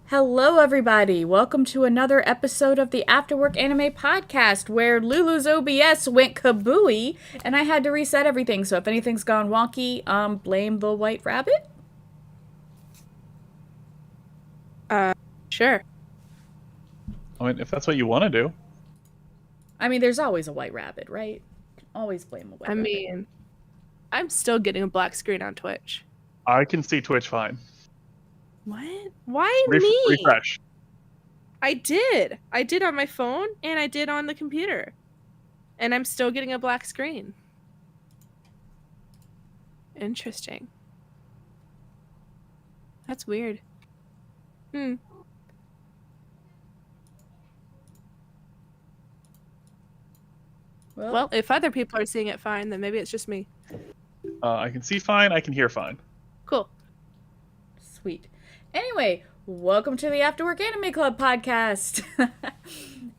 Hello, everybody. Welcome to another episode of the Afterwork Anime Podcast, where Lulu's OBS went kabooey, and I had to reset everything. So if anything's gone wonky, blame the White Rabbit. Sure. I mean, if that's what you want to do. I mean, there's always a White Rabbit, right? Always blame the White Rabbit. I mean, I'm still getting a black screen on Twitch. I can see Twitch fine. What? Why me? Refresh. I did on my phone, and I did on the computer. And I'm still getting a black screen. Interesting. That's weird. Well, if other people are seeing it fine, then maybe it's just me. I can see fine. I can hear fine. Cool. Sweet. Anyway, welcome to the Afterwork Anime Club podcast.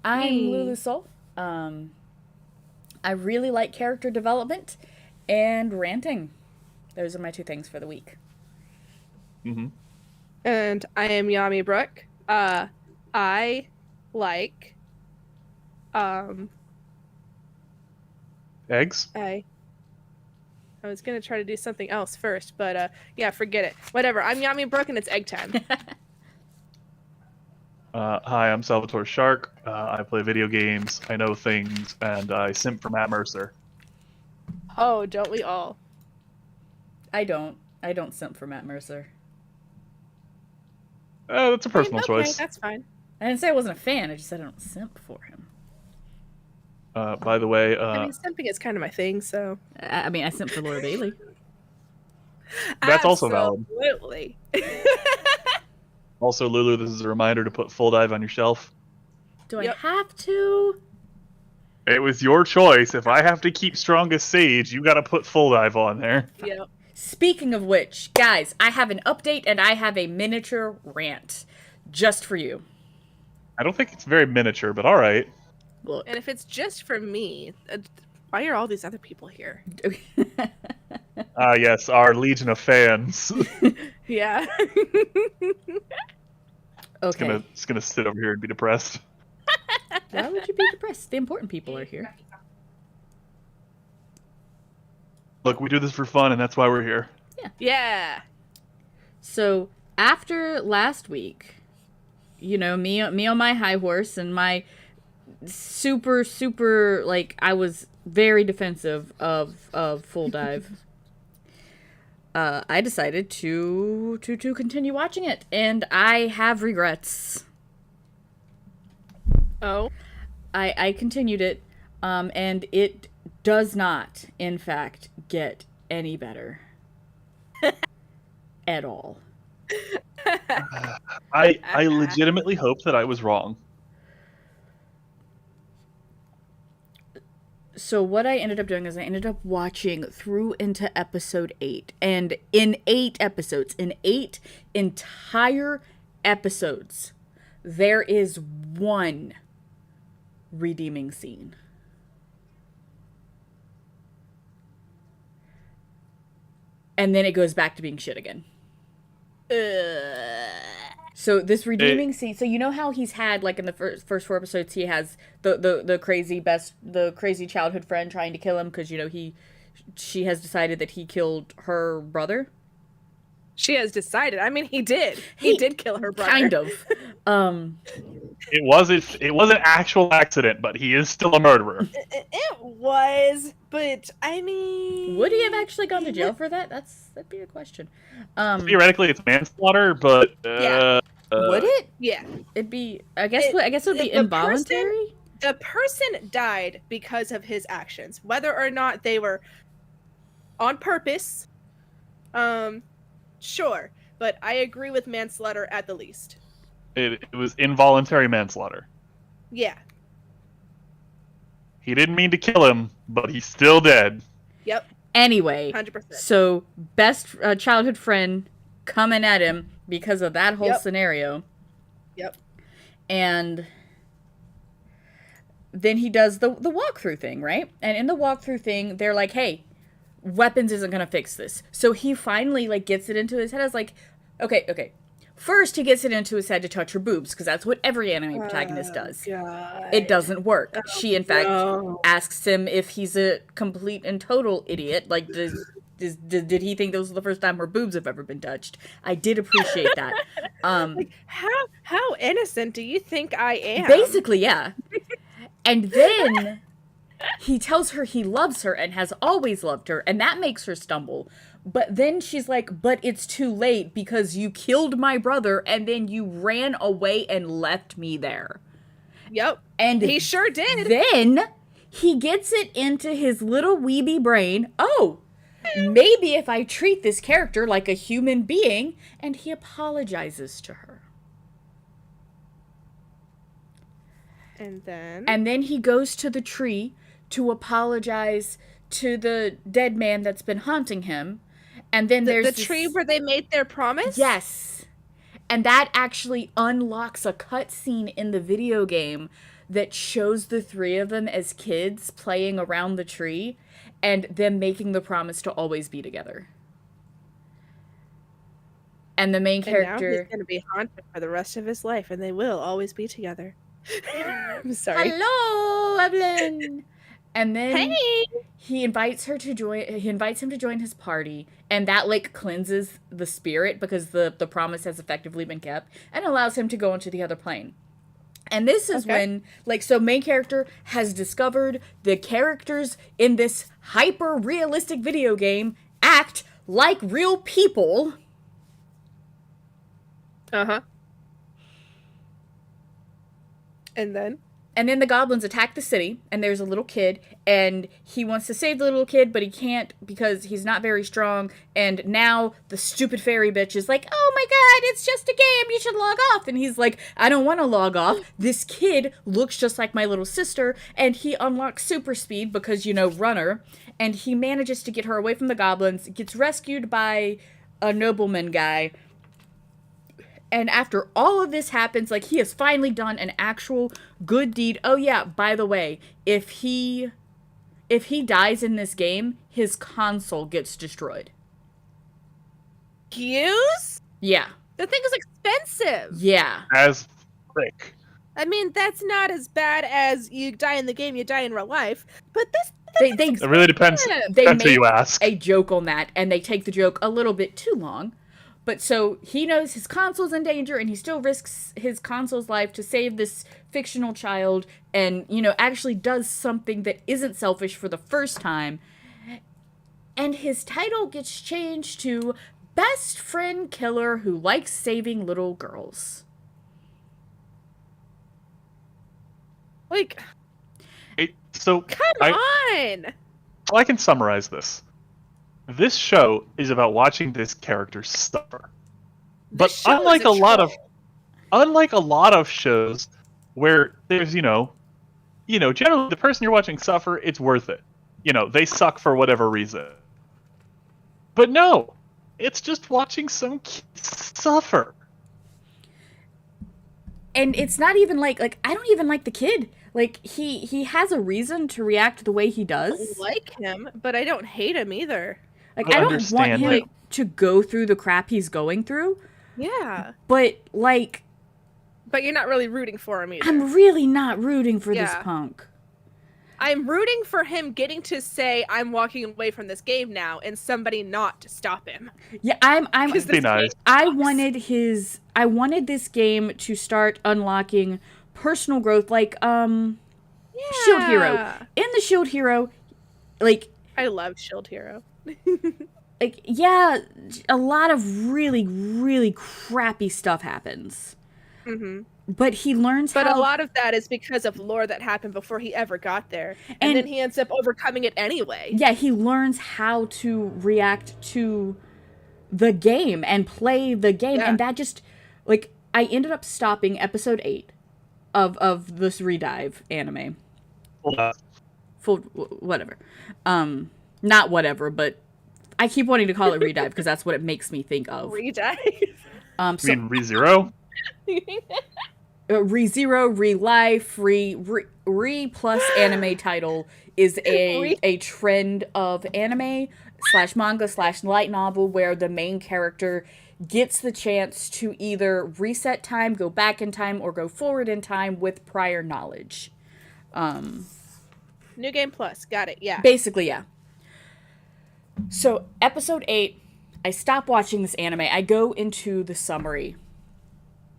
I'm Lulu Soul. I really like character development and ranting. Those are my two things for the week. Mm-hmm. And I am Yami Brooke. I like Eggs? I was gonna try to do something else first, but yeah, forget it. Whatever. I'm Yami Brooke, and it's egg time. Hi, I'm Salvatore Shark. I play video games, I know things, and I simp for Matt Mercer. Oh, don't we all? I don't simp for Matt Mercer. That's a personal choice. That's fine. I didn't say I wasn't a fan, I just said I don't simp for him. By the way, I mean, simping is kind of my thing, so... I mean, I simp for Laura Bailey. That's also valid. Absolutely. Also, Lulu, this is a reminder to put Full Dive on your shelf. Do I have to? It was your choice. If I have to keep Strongest Sage, you gotta put Full Dive on there. Yep. Speaking of which, guys, I have an update and I have a miniature rant just for you. I don't think it's very miniature, but alright. Look. And if it's just for me, why are all these other people here? Yes, our legion of fans. Yeah. Okay. It's gonna sit over here and be depressed. Why would you be depressed? The important people are here. Look, we do this for fun, and that's why we're here. Yeah. So, after last week, you know, me on my high horse and my super, like, I was very defensive of Full Dive. I decided to continue watching it, and I have regrets. Oh? I continued it, and it does not, in fact, get any better. At all. I legitimately hope that I was wrong. So what I ended up doing is I ended up watching through into episode 8. And in 8 episodes, in 8 entire episodes, there is one redeeming scene. And then it goes back to being shit again. So this redeeming scene. So you know how he's had like in the first 4 episodes, he has the crazy childhood friend trying to kill him because she has decided that he killed her brother. She has decided. I mean, he did. He did kill her brother. Kind of. It was an actual accident, but he is still a murderer. It was, but I mean, would he have actually gone to jail for that? That'd be a question. Theoretically, it's manslaughter, but yeah. Would it? Yeah. It'd be. I guess it would be involuntary. The person died because of his actions, whether or not they were on purpose. Sure, but I agree with manslaughter at the least. it was involuntary manslaughter. Yeah. He didn't mean to kill him, but he's still dead. Yep. Anyway, 100%. So best childhood friend coming at him because of that whole scenario. Yep. And then he does the walkthrough thing, right? And in the walkthrough thing, they're like, hey, weapons isn't going to fix this. So he finally, like, gets it into his head. I was like, okay. First, he gets it into his head to touch her boobs, because that's what every anime protagonist does. God. It doesn't work. She, in fact, asks him if he's a complete and total idiot. Like, did he think this was the first time her boobs have ever been touched? I did appreciate that. Like, how innocent do you think I am? Basically, yeah. And then he tells her he loves her and has always loved her, and that makes her stumble. But then she's like, but it's too late because you killed my brother and then you ran away and left me there. Yep. And he sure did. Then he gets it into his little weeby brain, oh, maybe if I treat this character like a human being, and he apologizes to her. And then he goes to the tree to apologize to the dead man that's been haunting him. And then there's the tree where they made their promise? Yes. And that actually unlocks a cutscene in the video game that shows the three of them as kids playing around the tree and them making the promise to always be together. And the main character... And now he's going to be haunted for the rest of his life, and they will always be together. I'm sorry. Hello, Evelyn! And then hey! he invites him to join his party, and that, like, cleanses the spirit because the promise has effectively been kept, and allows him to go into the other plane. And this is when, like, so main character has discovered the characters in this hyper-realistic video game act like real people. Uh-huh. And then the goblins attack the city, and there's a little kid, and he wants to save the little kid, but he can't because he's not very strong, and now the stupid fairy bitch is like, oh my god, it's just a game, you should log off, and he's like, I don't want to log off, this kid looks just like my little sister, and he unlocks super speed because, runner, and he manages to get her away from the goblins, gets rescued by a nobleman guy. And after all of this happens, like, he has finally done an actual good deed. Oh, yeah, by the way, if he dies in this game, his console gets destroyed. Use? Yeah. The thing is expensive. Yeah. As frick. I mean, that's not as bad as you die in the game, you die in real life. But it really depends. Depends who you ask. A joke on that, and they take the joke a little bit too long. But so he knows his console's in danger, and he still risks his console's life to save this fictional child, and, actually does something that isn't selfish for the first time. And his title gets changed to Best Friend Killer Who Likes Saving Little Girls. Like, come on! I can summarize this. This show is about watching this character suffer. But unlike a lot of shows where there's, generally the person you're watching suffer, it's worth it. They suck for whatever reason. But no, it's just watching some kids suffer. And it's not even like I don't even like the kid. Like, he has a reason to react the way he does. I like him, but I don't hate him either. Like, I don't want him to go through the crap he's going through, Yeah. But, like... But you're not really rooting for him either. I'm really not rooting for this punk. I'm rooting for him getting to say, I'm walking away from this game now, and somebody not to stop him. Yeah, I'm be nice. I wanted this game to start unlocking personal growth, like, Shield Hero. In the Shield Hero, like... I love Shield Hero. Like, yeah, a lot of really, really crappy stuff happens. Mm-hmm. But he learns But a lot of that is because of lore that happened before he ever got there. And then he ends up overcoming it anyway. Yeah, he learns how to react to the game and play the game. Yeah. And that just, like, I ended up stopping episode 8 of this Redive anime. Full, whatever. Not whatever, but I keep wanting to call it Redive because that's what it makes me think of. Redive? You mean ReZero? ReZero, Relife, Re plus anime title is a trend of anime / manga / light novel where the main character gets the chance to either reset time, go back in time, or go forward in time with prior knowledge. New Game Plus, got it, yeah. Basically, yeah. So, episode 8, I stop watching this anime. I go into the summary.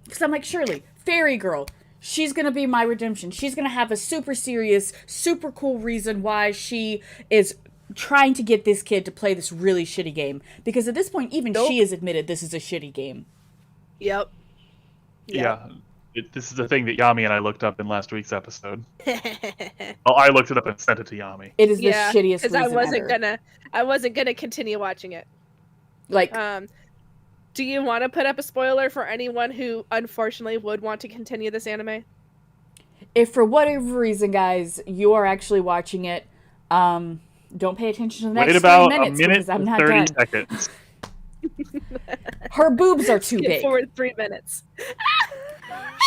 Because I'm like, surely, Fairy Girl, she's going to be my redemption. She's going to have a super serious, super cool reason why she is trying to get this kid to play this really shitty game. Because at this point, even she has admitted this is a shitty game. Yep. Yeah. This is the thing that Yami and I looked up in last week's episode. Well, I looked it up and sent it to Yami. It is the shittiest reason ever. I wasn't gonna continue watching it. Like, do you want to put up a spoiler for anyone who unfortunately would want to continue this anime? If for whatever reason, guys, you are actually watching it, don't pay attention to the next 3 minutes because I'm not 30 done. Seconds. Her boobs are too big. Forward 3 minutes.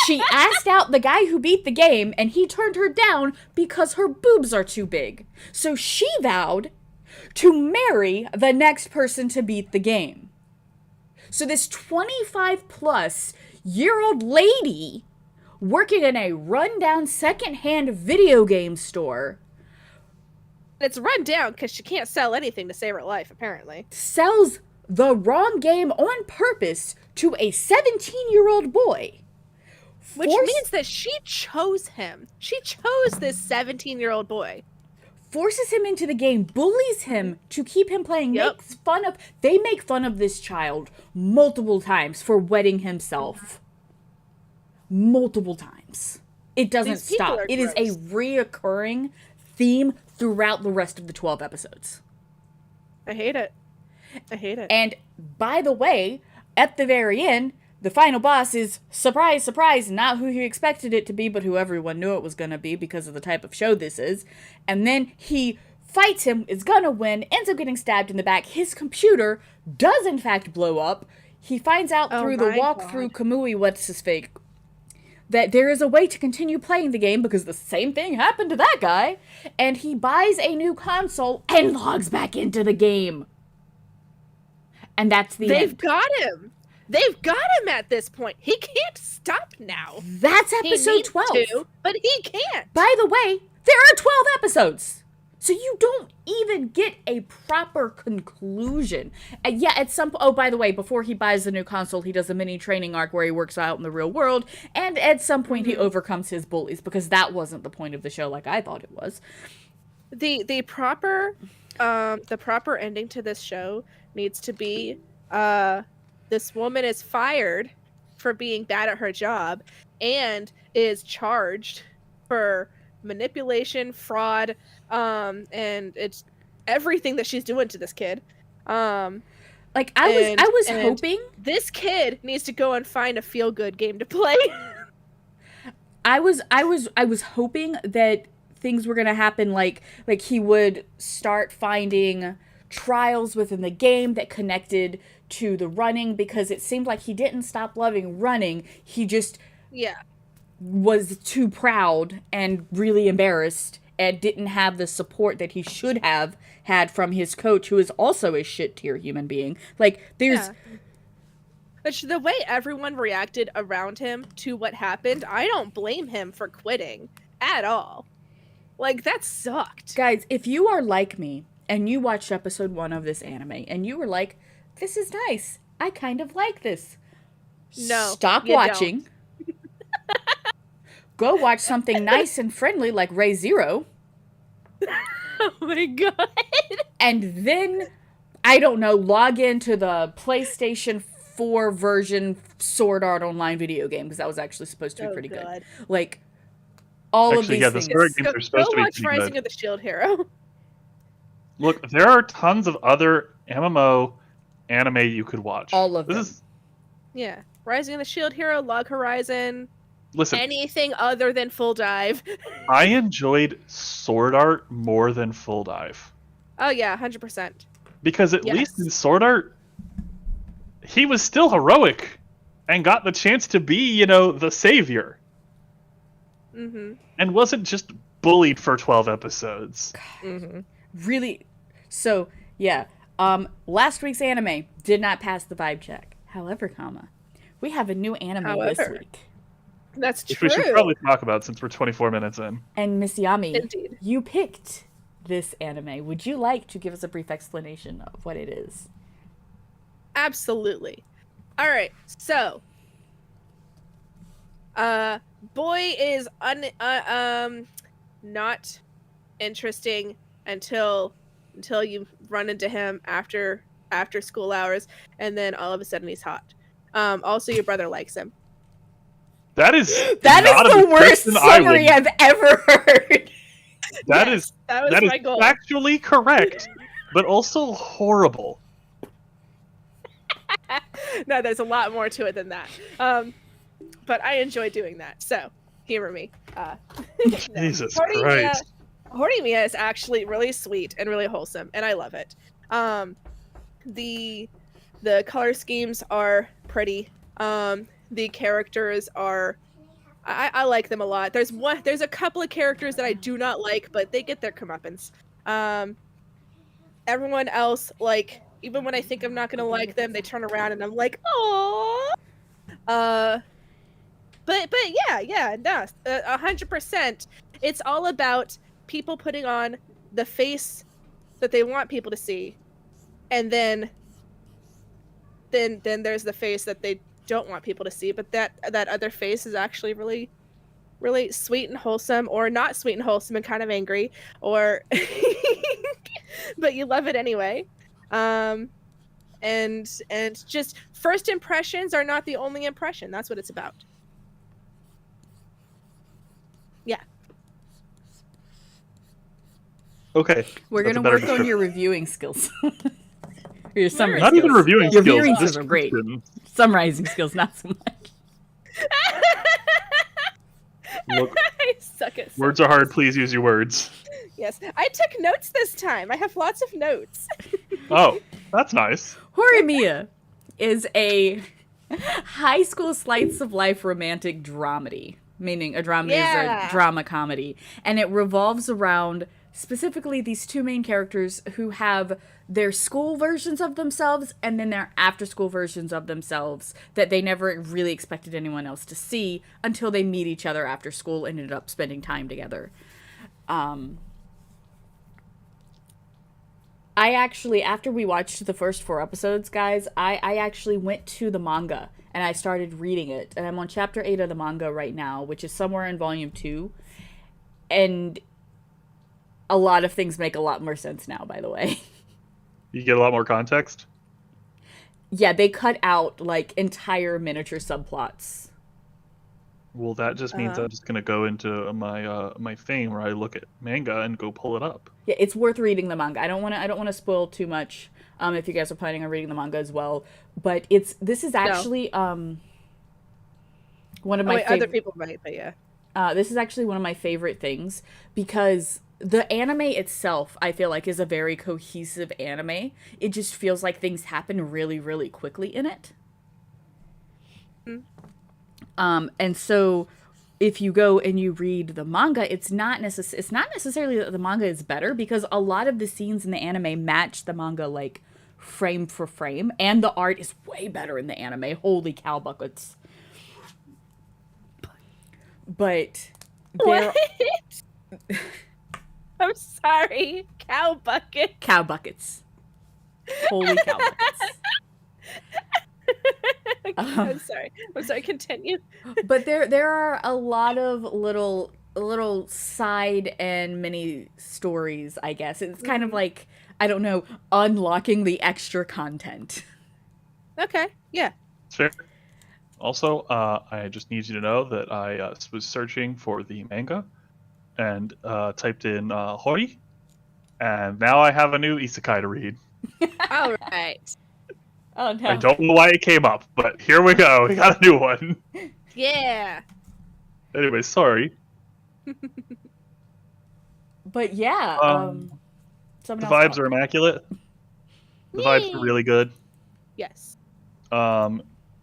She asked out the guy who beat the game, and he turned her down because her boobs are too big. So she vowed to marry the next person to beat the game. So this 25-plus-year-old lady working in a rundown secondhand video game store. It's run down because she can't sell anything to save her life, apparently. Sells the wrong game on purpose to a 17-year-old boy. Which means that she chose him. She chose this 17-year-old boy. Forces him into the game, bullies him to keep him playing, they make fun of this child multiple times for wetting himself. Multiple times. It doesn't stop. It is a reoccurring theme throughout the rest of the 12 episodes. I hate it. And, by the way, at the very end, the final boss is, surprise, surprise, not who you expected it to be, but who everyone knew it was going to be because of the type of show this is. And then he fights him, is going to win, ends up getting stabbed in the back. His computer does, in fact, blow up. He finds out through the walkthrough Kamui, what's his fake, that there is a way to continue playing the game because the same thing happened to that guy. And he buys a new console and logs back into the game. And that's the end. They've got him. They've got him at this point. He can't stop now. That's episode 12. But he can't. By the way, there are 12 episodes. So you don't even get a proper conclusion. And yeah, at some oh, by the way, before he buys the new console, he does a mini training arc where he works out in the real world. And at some point, he overcomes his bullies because that wasn't the point of the show like I thought it was. The proper ending to this show needs to be this woman is fired for being bad at her job and is charged for manipulation, fraud, and it's everything that she's doing to this kid. I was hoping this kid needs to go and find a feel-good game to play. I was hoping that things were gonna happen like he would start finding trials within the game that connected to the running, because it seemed like he didn't stop loving running. He just was too proud and really embarrassed and didn't have the support that he should have had from his coach, who is also a shit tier human being. Like the way everyone reacted around him to what happened, I don't blame him for quitting at all. Like, that sucked. Guys, if you are like me and you watched episode 1 of this anime and you were like, this is nice, I kind of like this. No. Stop watching. Go watch something nice and friendly like Ray Zero. Oh my god. And then, I don't know, log into the PlayStation 4 version Sword Art Online video game, because that was actually supposed to be pretty good. Like, all of these things. The Sword games are supposed to be watch pretty Rising good. of the Shield Hero. Look, there are tons of other MMO anime you could watch. All of them. Yeah. Rising of the Shield Hero, Log Horizon, Listen, anything other than Full Dive. I enjoyed Sword Art more than Full Dive. Oh yeah, 100%. Because at least in Sword Art, he was still heroic and got the chance to be, the savior. Mm-hmm. And wasn't just bullied for 12 episodes. Mm-hmm. Really? So, yeah. Last week's anime did not pass the vibe check. However, we have a new anime this week. That's true. Which we should probably talk about since we're 24 minutes in. And Miss Yami, Indeed. You picked this anime. Would you like to give us a brief explanation of what it is? Absolutely. All right. So, boy is not interesting until you run into him after school hours, and then all of a sudden he's hot. Also, your brother likes him. That is the worst summary I've ever heard. That is my goal. Factually correct, but also horrible. No, there's a lot more to it than that. But I enjoy doing that. So, humor me. Jesus Christ. Horimiya is actually really sweet and really wholesome, and I love it. The color schemes are pretty. The characters are, I like them a lot. There's a couple of characters that I do not like, but they get their comeuppance. Everyone else, like, even when I think I'm not gonna like them, they turn around and I'm like, aww. But yeah, no, 100%. It's all about people putting on the face that they want people to see, and then there's the face that they don't want people to see, but that other face is actually really, really sweet and wholesome, or not sweet and wholesome and kind of angry, or but you love it anyway. And just first impressions are not the only impression. That's what it's about. Yeah. Okay. We're going to work on your reviewing skills. Your summary not skills. Even reviewing your skills. Your viewing skills are great. Summarizing skills, not so much. Look, I suck at words are hard. Please use your words. Yes. I took notes this time. I have lots of notes. Oh, that's nice. Horimiya is a high school slice of life romantic dramedy, meaning a dramedy is a drama comedy, and it revolves around specifically these two main characters who have their school versions of themselves and then their after-school versions of themselves that they never really expected anyone else to see until they meet each other after school and ended up spending time together. I actually, after we watched the first 4 episodes, guys, I actually went to the manga and I started reading it. And I'm on chapter 8 of the manga right now, which is somewhere in volume 2. And a lot of things make a lot more sense now, by the way. You get a lot more context? Yeah, they cut out, like, entire miniature subplots. Well, that just means I'm just going to go into my thing where I look at manga and go pull it up. Yeah, it's worth reading the manga. I don't want to spoil too much if you guys are planning on reading the manga as well. But this is actually one of my other people might, but yeah. This is actually one of my favorite things because the anime itself, I feel like, is a very cohesive anime. It just feels like things happen really, really quickly in it. And so if you go and you read the manga, it's not necessarily that the manga is better, because a lot of the scenes in the anime match the manga, like, frame for frame, and the art is way better in the anime. Holy cow buckets. But there... What? I'm sorry. Cow bucket. Cow buckets. Holy cow buckets. I'm sorry. Continue. But there are a lot of little side and mini stories, I guess. It's kind of like, I don't know, unlocking the extra content. Okay. Yeah. Sure. Also, I just need you to know that I was searching for the manga and typed in Hori, and now I have a new isekai to read. All right. Oh no. I don't know why it came up, but here we go. We got a new one. Yeah. Anyway, sorry. But yeah, the vibes are immaculate. The vibes are really good. Yes.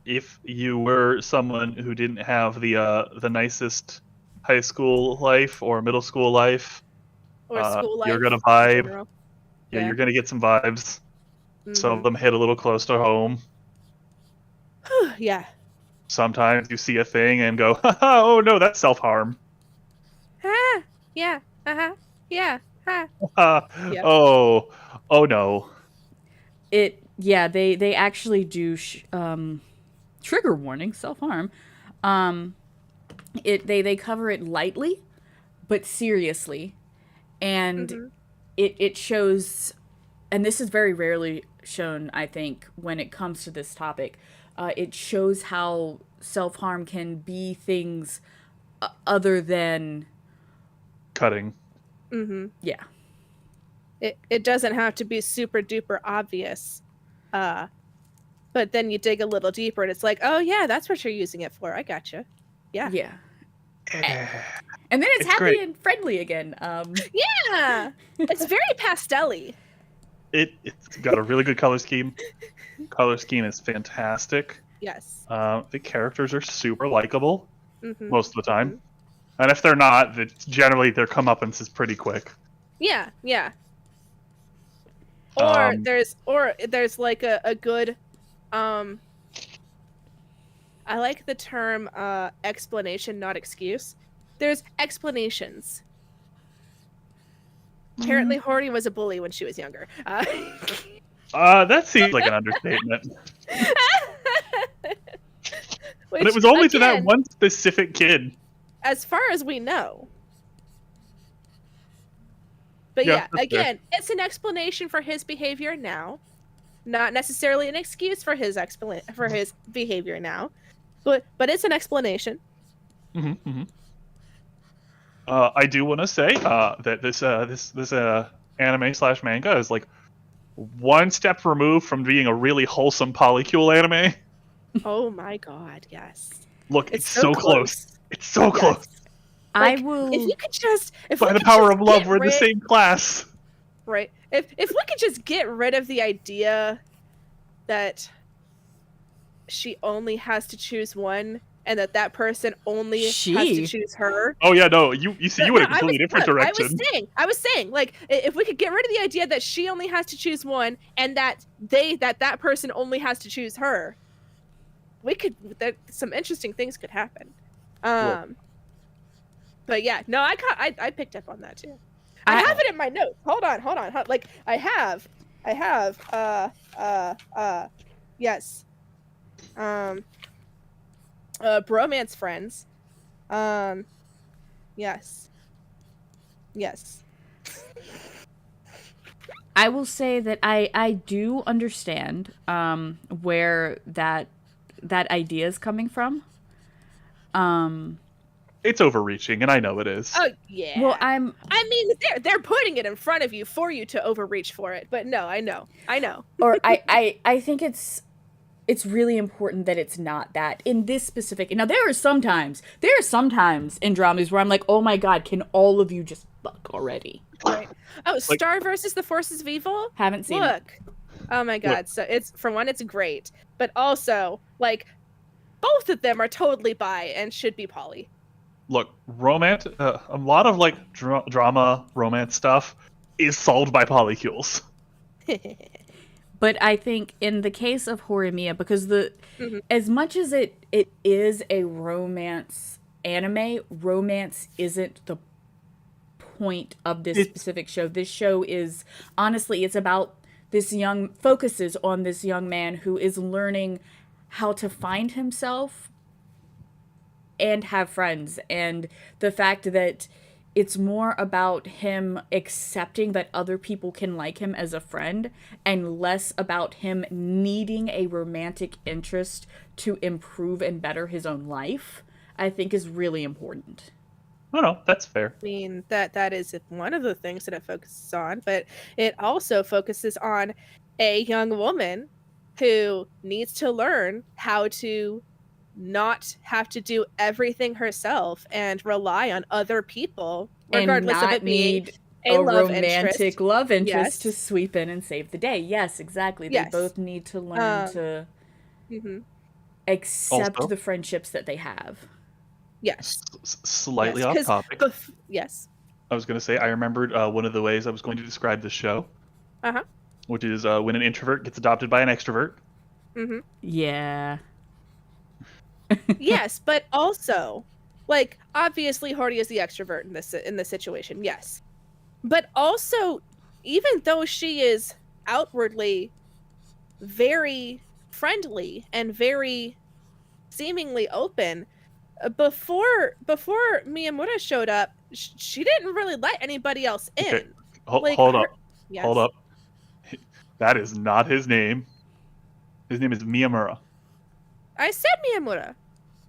If you were someone who didn't have the nicest high school life or middle school life, Or school life. you're gonna in vibe. general. Yeah, you're gonna get some vibes. Some of them hit a little close to home. Yeah. Sometimes you see a thing and go, "Oh no, that's self-harm." Ah. Yeah. Uh-huh. Yeah. Ha. Yep. Oh no. They actually do trigger warning, self-harm. They cover it lightly but seriously, and it shows, and this is very rarely shown, I think, when it comes to this topic. It shows how self-harm can be things other than Cutting. Yeah. It doesn't have to be super duper obvious. But then you dig a little deeper and it's like, oh yeah, that's what you're using it for. I gotcha. Yeah. Yeah. And then it's happy great. and friendly again. Yeah. It's very pastel-y. It's got a really good color scheme. Color scheme is fantastic. Yes. The characters are super likable most of the time. Mm-hmm. And if they're not, generally their comeuppance is pretty quick. Yeah, yeah. Or there's like a good I like the term explanation, not excuse. There's explanations. Apparently Hori was a bully when she was younger. That seems like an understatement. But it was only to that one specific kid. As far as we know. But Yeah, yeah, again, it's an explanation for his behavior now, not necessarily an excuse for his behavior now, but it's an explanation. I do want to say that this anime / manga is like one step removed from being a really wholesome polycule anime. Oh my god, yes. Look, it's so close. It's so close. Like, I will. If you could just, By the power of love, we're in the same class. Right. If we could just get rid of the idea that she only has to choose one, and that person only has to choose her. Oh yeah, no, you went a completely different direction. I was saying, like, if we could get rid of the idea that she only has to choose one, and that that person only has to choose her, some interesting things could happen. But yeah, no, I picked up on that too. I have it in my notes. Hold on. Like I have, yes. Bromance friends. Yes. I will say that I do understand where that idea is coming from. It's overreaching, and I know it is. Oh yeah. Well, I mean, they're putting it in front of you for you to overreach for it, but no, I know. Or I think it's really important that it's not that in this specific. Now there are sometimes in dramas where I'm like, oh my god, can all of you just fuck already? Right. Oh, Star versus the Forces of Evil. Haven't seen it. Look. Oh my god. Look. So it's, for one, it's great, but also like both of them are totally bi and should be poly. Look, romance, a lot of like drama romance stuff is solved by polycules. But I think in the case of Horimiya, because as much as it is a romance anime, romance isn't the point of this specific show. This show is, honestly, it's about focuses on this young man who is learning how to find himself and have friends, and the fact that it's more about him accepting that other people can like him as a friend and less about him needing a romantic interest to improve and better his own life, I think is really important. No, that's fair. I mean, that is one of the things that it focuses on, but it also focuses on a young woman who needs to learn how to not have to do everything herself and rely on other people, regardless of it being a romantic love interest to sweep in and save the day. Yes, exactly. Yes. They both need to learn to accept Also, the friendships that they have. Yes. Slightly off topic. Yes. I was going to say, I remembered one of the ways I was going to describe this show. Which is when an introvert gets adopted by an extrovert. Yeah. Yes, but also, like, obviously Horty is the extrovert in this situation, yes. But also, even though she is outwardly very friendly and very seemingly open, before Miyamura showed up, she didn't really let anybody else in. Okay. Hold up. Yes. Hold up. That is not his name. His name is Miyamura. I said Miyamura.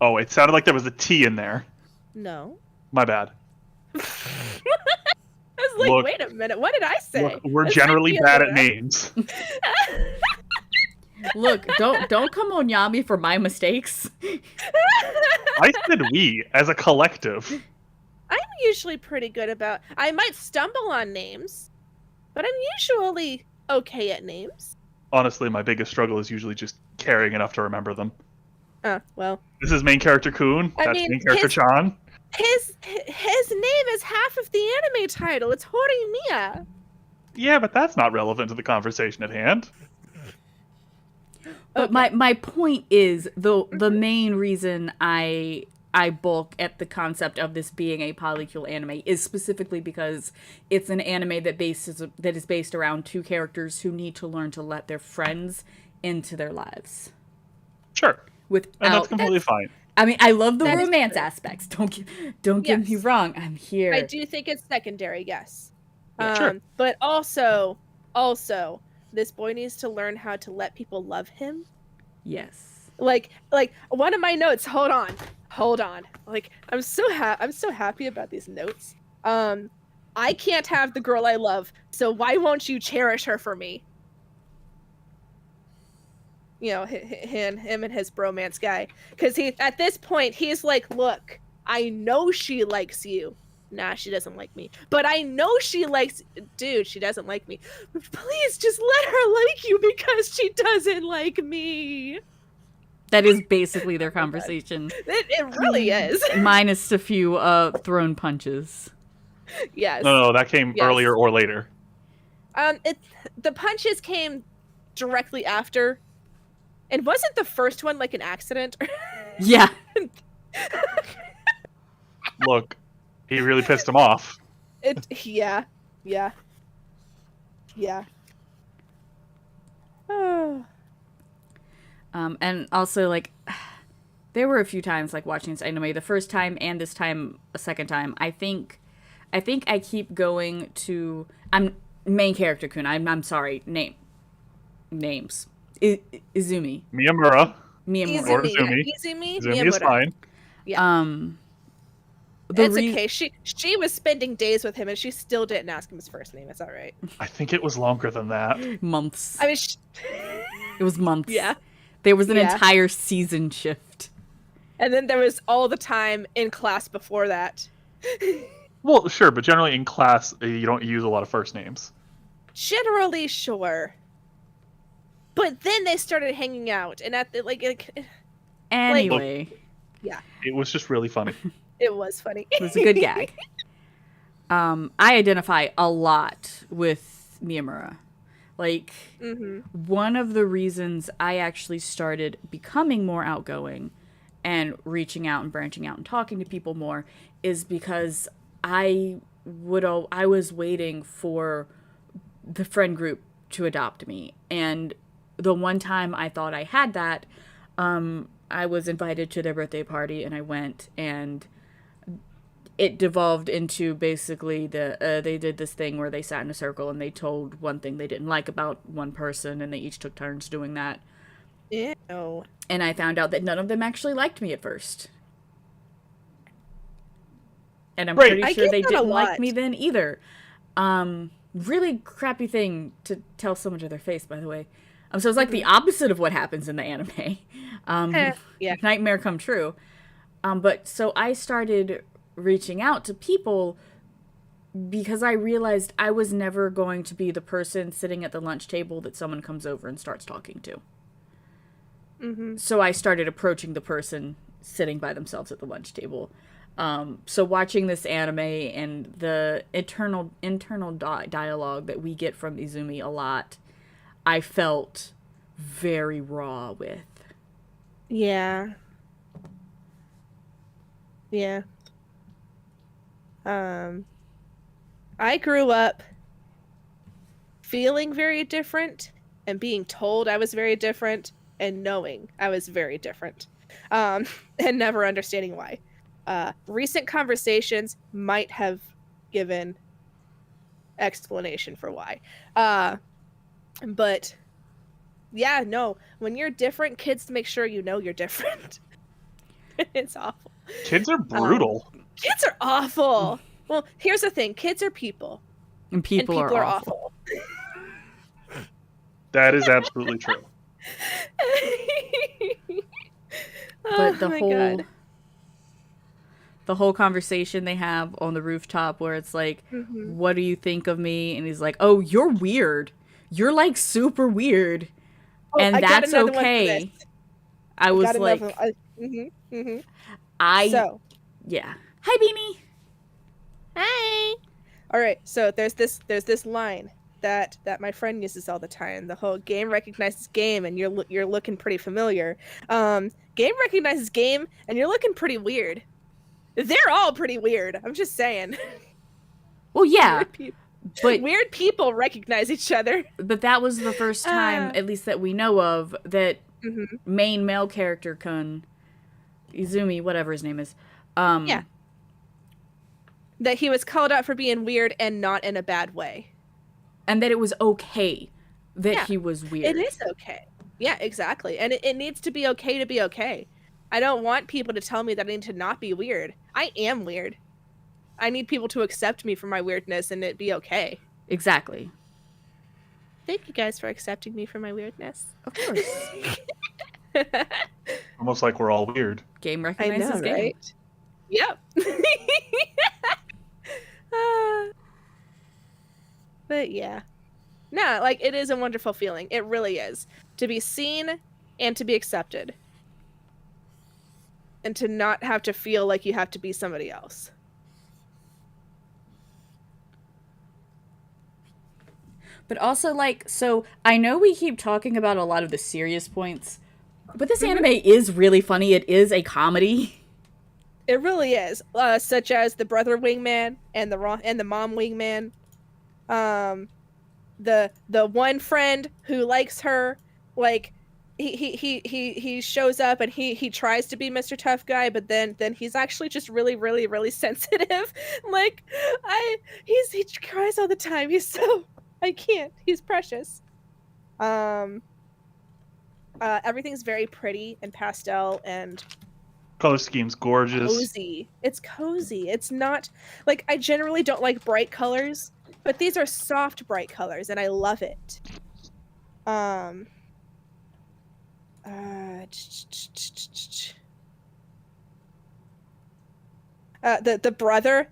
Oh, it sounded like there was a T in there. No. My bad. I was like, wait a minute, what did I say? Look, we're generally bad at names. Look, don't come on Yami for my mistakes. I said we, as a collective. I'm usually pretty good about... I might stumble on names, but I'm usually okay at names. Honestly, my biggest struggle is usually just caring enough to remember them. Well. This is main character Kun. That's main character Chan. His name is half of the anime title. It's Horimiya. Yeah, but that's not relevant to the conversation at hand. But my point is, the main reason I balk at the concept of this being a polycule anime is specifically because it's an anime that is based around two characters who need to learn to let their friends into their lives. Sure. And that's completely fine. I mean, I love the romance aspects. Don't get me wrong. I'm here. I do think it's secondary, yes. Sure. But also, this boy needs to learn how to let people love him. Yes. Like one of my notes. Hold on. Like I'm so happy about these notes. I can't have the girl I love, so why won't you cherish her for me? You know, him and his bromance guy. Because at this point, he's like, look, I know she likes you. Nah, she doesn't like me. But I know she likes... Dude, she doesn't like me. Please, just let her like you because she doesn't like me. That is basically their conversation. It really is. Minus a few thrown punches. Yes. No, that came earlier or later. The punches came directly after. And wasn't the first one like an accident? Yeah. Look, he really pissed him off. Yeah. And also, like, there were a few times, like, watching this anime, the first time and this time, a second time, I think I keep going to, main character Kun, I'm sorry, names. Izumi. Miyamura. Or Izumi. Izumi is fine. Yeah. It's okay. She was spending days with him, and she still didn't ask him his first name. It's all right. I think it was longer than that. Months. I mean, it was months. Yeah. There was an entire season shift. And then there was all the time in class before that. Well, sure, but generally in class, you don't use a lot of first names. Generally, sure. But then they started hanging out, and at the anyway, yeah, it was just really funny. It was funny. It was a good gag. I identify a lot with Miyamura. Like, one of the reasons I actually started becoming more outgoing and reaching out and branching out and talking to people more is because I was waiting for the friend group to adopt me. And the one time I thought I had that, I was invited to their birthday party, and I went, and it devolved into basically they did this thing where they sat in a circle and they told one thing they didn't like about one person, and they each took turns doing that. Ew. And I found out that none of them actually liked me at first. And I'm pretty sure they didn't like me then either. Really crappy thing to tell someone to their face, by the way. So it's like the opposite of what happens in the anime. Nightmare come true. But so I started reaching out to people because I realized I was never going to be the person sitting at the lunch table that someone comes over and starts talking to. So I started approaching the person sitting by themselves at the lunch table. So watching this anime and the internal dialogue that we get from Izumi a lot, I felt very raw with. Yeah. Yeah. I grew up feeling very different and being told I was very different and knowing I was very different, and never understanding why. Recent conversations might have given explanation for why. But yeah, no, when you're different, kids make sure you know you're different. It's awful. Kids are brutal. Kids are awful. Well, here's the thing. Kids are people. And people are awful. That is absolutely true. But the whole conversation they have on the rooftop where it's like, what do you think of me? And he's like, oh, you're weird. You're like super weird. Oh, and that's okay. I was like, yeah. Hi, Beanie. Hi. All right. So there's this line that my friend uses all the time. The whole game recognizes game, and you're looking pretty familiar. Game recognizes game, and you're looking pretty weird. They're all pretty weird. I'm just saying. Well, yeah. But weird people recognize each other. But that was the first time, at least that we know of, that main male character Kun, Izumi, whatever his name is, that he was called out for being weird and not in a bad way. And that it was okay that he was weird. It is okay. Yeah, exactly. And it needs to be okay to be okay. I don't want people to tell me that I need to not be weird. I am weird. I need people to accept me for my weirdness and it be okay. Exactly. Thank you guys for accepting me for my weirdness. Of course. Almost like we're all weird. Game recognizes game. Right? Yep. But yeah. No, like, it is a wonderful feeling. It really is. To be seen and to be accepted. And to not have to feel like you have to be somebody else. But also, like, so I know we keep talking about a lot of the serious points, but this anime is really funny. It is a comedy. It really is. Such as the brother wingman and the mom wingman. The one friend who likes her, like, he shows up and he tries to be Mr. Tough Guy, but then he's actually just really, really, really sensitive. Like, he cries all the time. He's so, I can't. He's precious. Everything's very pretty and pastel and color scheme's gorgeous. Cozy. It's cozy. It's not like, I generally don't like bright colors, but these are soft bright colors and I love it. The brother,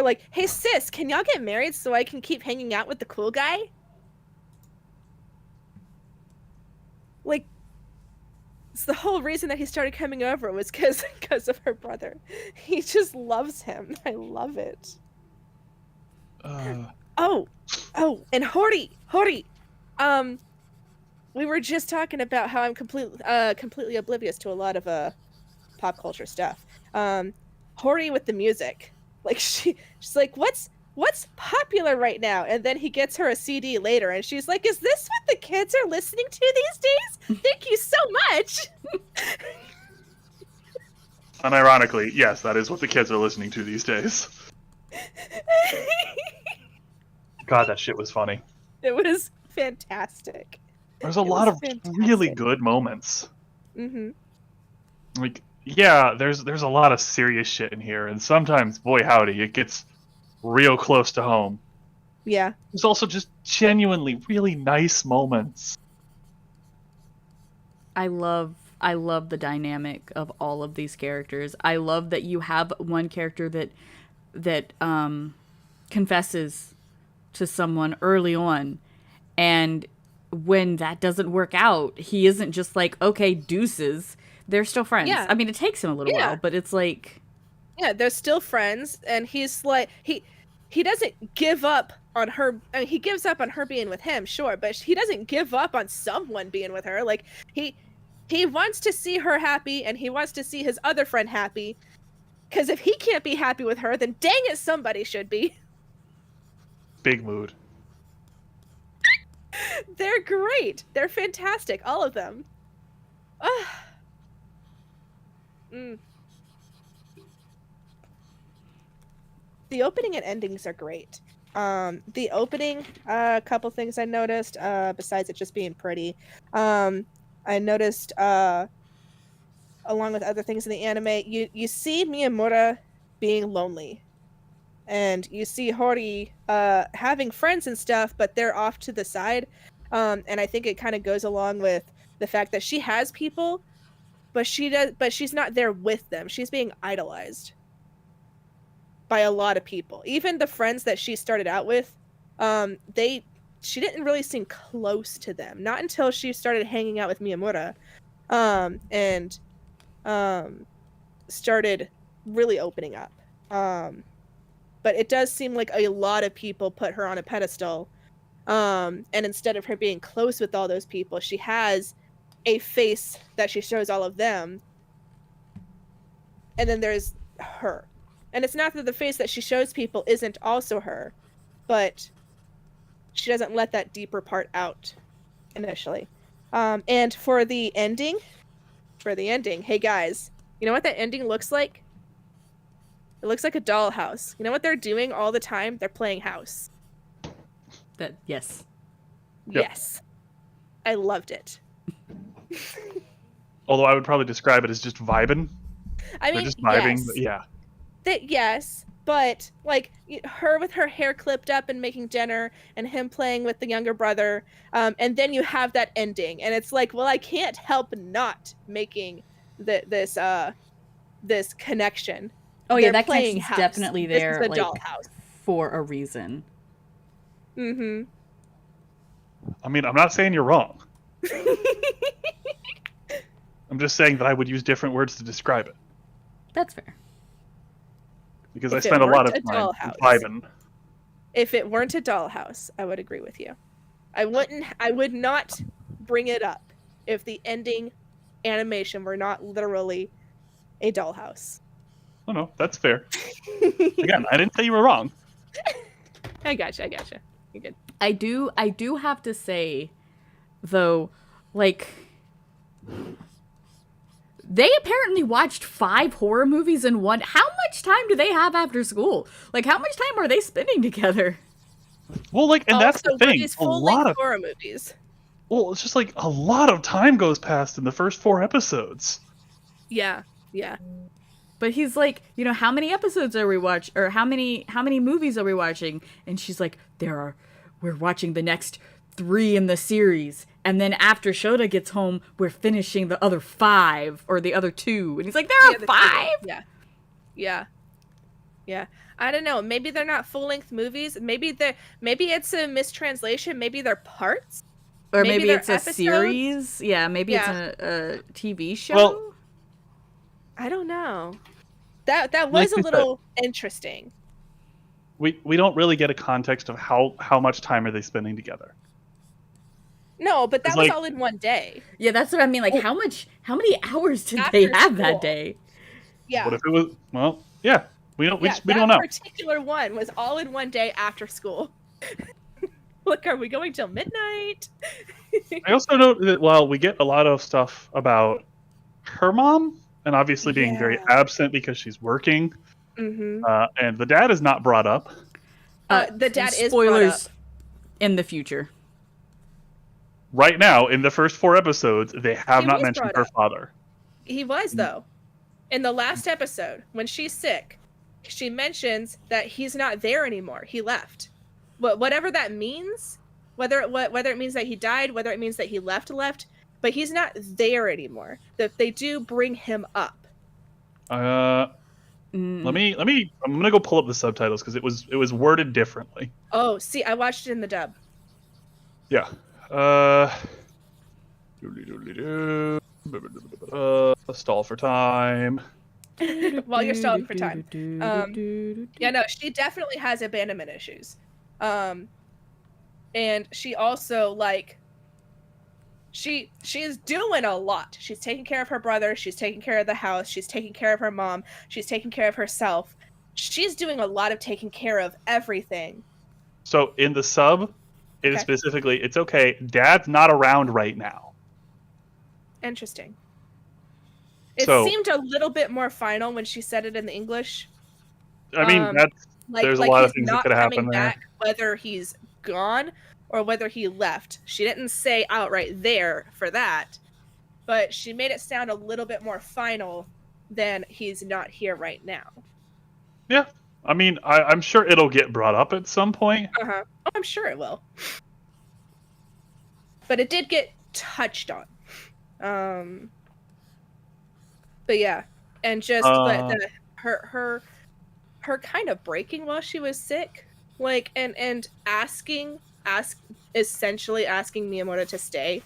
like, hey sis, can y'all get married so I can keep hanging out with the cool guy? Like, it's the whole reason that he started coming over was because of her brother. He just loves him. I love it. Oh, and Hori, We were just talking about how I'm completely oblivious to a lot of pop culture stuff. Hori with the music, like she's like, what's popular right now? And then he gets her a CD later, and she's like, is this what the kids are listening to these days? Thank you so much. Unironically, yes, that is what the kids are listening to these days. God, that shit was funny. It was fantastic. There's a lot of really good moments. Like, yeah, there's a lot of serious shit in here, and sometimes, boy howdy, it gets real close to home. Yeah. There's also just genuinely really nice moments. I love the dynamic of all of these characters. I love that you have one character that confesses to someone early on, and when that doesn't work out, he isn't just like, okay, deuces. They're still friends. Yeah. I mean, it takes him a little while, but it's like, yeah, they're still friends, and he's like, he doesn't give up on her. I mean, he gives up on her being with him, sure, but he doesn't give up on someone being with her. Like, he wants to see her happy, and he wants to see his other friend happy. Because if he can't be happy with her, then dang it, somebody should be. Big mood. They're great. They're fantastic, all of them. The opening and endings are great. The opening, a couple things I noticed, besides it just being pretty. I noticed, along with other things in the anime, you see Miyamura being lonely. And you see Hori having friends and stuff, but they're off to the side. And I think it kind of goes along with the fact that she has people, but she's not there with them. She's being idolized by a lot of people. Even the friends that she started out with, she didn't really seem close to them. Not until she started hanging out with Miyamura, and started really opening up. But it does seem like a lot of people put her on a pedestal. And instead of her being close with all those people, she has a face that she shows all of them. And then there's her. And it's not that the face that she shows people isn't also her, but she doesn't let that deeper part out initially. And for the ending, hey guys, you know what that ending looks like? It looks like a dollhouse. You know what they're doing all the time? They're playing house. Yes. Yep. Yes. I loved it. Although I would probably describe it as just vibing. I mean, They're just vibing, yes. but yeah. Yes, but like her with her hair clipped up and making dinner, and him playing with the younger brother, and then you have that ending, and it's like, well, I can't help not making this connection. Oh yeah, They're that playing connection's house. definitely there, This is a like, dollhouse. for a reason. Mm-hmm. I mean, I'm not saying you're wrong. I'm just saying that I would use different words to describe it. That's fair. Because If I it spend a lot weren't of a time dollhouse. vibing. If it weren't a dollhouse, I would agree with you. I would not bring it up if the ending animation were not literally a dollhouse. Oh no, that's fair. Again, I didn't say you were wrong. I gotcha. You're good. I do have to say, though, like, they apparently watched 5 horror movies in one. How much time do they have after school? Like, how much time are they spending together? Well, like, and that's the Also, were thing. these A full-length lot of horror movies. well, it's just like a lot of time goes past in the first 4 episodes. Yeah. But he's like, you know, how many episodes are we watching, or how many movies are we watching? And she's like, we're watching the next 3 in the series, and then after Shota gets home, we're finishing the other 5 or the other 2. And he's like, there are 5. Yeah. I don't know. Maybe they're not full-length movies. Maybe it's a mistranslation. Maybe they're parts. Or maybe they're it's a episodes. series. Yeah, maybe Yeah. it's a TV show. Well, I don't know. That Like was a we little interesting. we don't really get a context of how much time are they spending together. No, but that It's was like- all in one day. Yeah, that's what I mean. Like, how many hours did After they have school. that day? Yeah. What if it was? Well, yeah. We don't that know. particular one was all in one day after school. Look, are we going till midnight? I also know that while we get a lot of stuff about her mom, and obviously being very Yeah. absent because she's working, Mm-hmm. and the dad is not brought up. The dad is spoilers brought up. in the future. Right now, in the first 4 episodes, they have He not was mentioned brought her up. father. He was, though. In the last episode, when she's sick, she mentions that he's not there anymore. He left. Whatever that means, whether it means that he died, whether it means that he left, but he's not there anymore. That they do bring him up. Let me. I'm gonna go pull up the subtitles because it was worded differently. Oh, see, I watched it in the dub. Yeah. Stall for time. While you're stalling for time. Yeah, no, she definitely has abandonment issues. And she also, like, she's doing a lot. She's taking care of her brother, she's taking care of the house, she's taking care of her mom, she's taking care of herself. She's doing a lot of taking care of everything. So in the sub, it is specifically, it's okay, Dad's not around right now. Interesting. It So- seemed a little bit more final when she said it in the English. I mean, there's a lot of things that could happen there. Back, whether he's gone or whether he left. She didn't say outright there for that, but she made it sound a little bit more final than he's not here right now. Yeah. I mean, I'm sure it'll get brought up at some point. Oh, I'm sure it will. But it did get touched on. But yeah, and just her kind of breaking while she was sick, like, and essentially asking Miyamoto to stay,